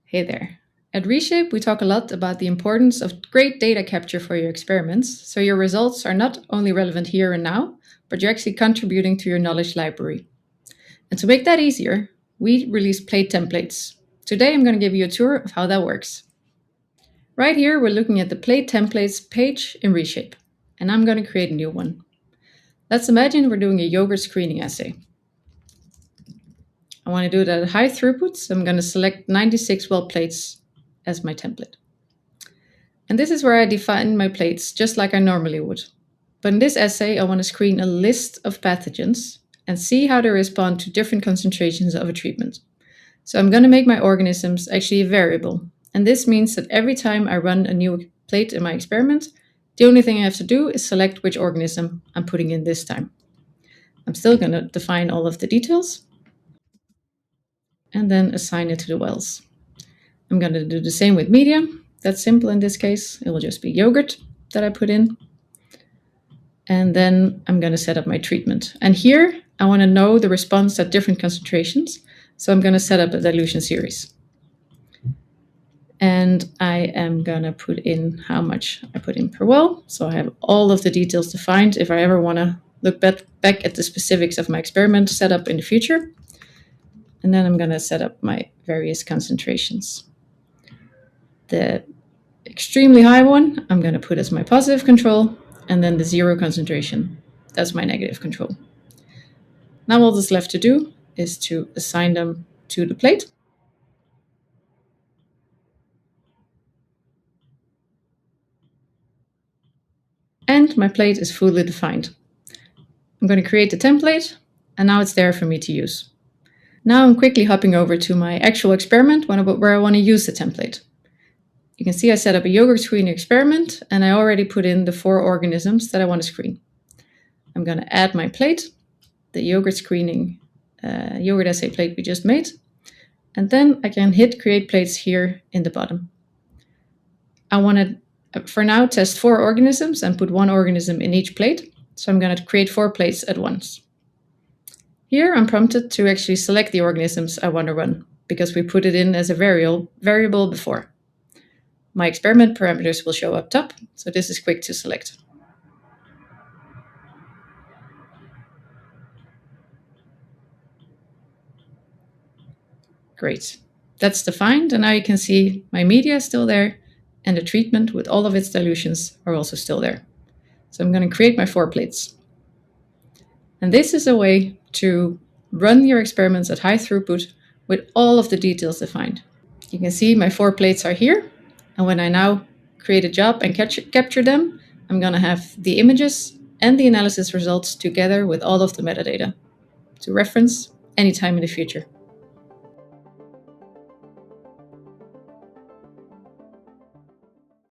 Hey there. At Reshape, we talk a lot about the importance of great data capture for your experiments, so your results are not only relevant here and now, but you're actually contributing to your knowledge library. And to make that easier, we release plate templates. Today, I'm going to give you a tour of how that works. Right here, we're looking at the plate templates page in Reshape, and I'm going to create a new one. Let's imagine we're doing a yogurt screening assay. I want to do it at a high throughput, so I'm going to select 96 well plates as my template. And this is where I define my plates just like I normally would. But in this assay, I want to screen a list of pathogens and see how they respond to different concentrations of a treatment. So I'm going to make my organisms actually a variable. And this means that every time I run a new plate in my experiment, the only thing I have to do is select which organism I'm putting in this time. I'm still going to define all of the details and then assign it to the wells. I'm going to do the same with media. That's simple in this case. It will just be yogurt that I put in. And then I'm going to set up my treatment. And here I want to know the response at different concentrations. So I'm going to set up a dilution series. And I am going to put in how much I put in per well. So I have all of the details defined if I ever want to look back at the specifics of my experiment setup in the future. And then I'm going to set up my various concentrations. The extremely high one, I'm going to put as my positive control, and then the 0 concentration, that's my negative control. Now all that's left to do is to assign them to the plate. And my plate is fully defined. I'm going to create the template, and now it's there for me to use. Now I'm quickly hopping over to my actual experiment where I want to use the template. You can see I set up a yogurt screening experiment, and I already put in the 4 organisms that I want to screen. I'm going to add my plate, the yogurt screening yogurt assay plate we just made, and then I can hit create plates here in the bottom. I want to, for now, test 4 organisms and put 1 organism in each plate, so I'm going to create 4 plates at once. Here I'm prompted to actually select the organisms I want to run, because we put it in as a variable before. My experiment parameters will show up top, so this is quick to select. Great. That's defined, and now you can see my media is still there, and the treatment with all of its dilutions are also still there. So I'm going to create my 4 plates. And this is a way to run your experiments at high throughput with all of the details defined. You can see my 4 plates are here, and when I now create a job and capture them, I'm going to have the images and the analysis results together with all of the metadata to reference anytime in the future.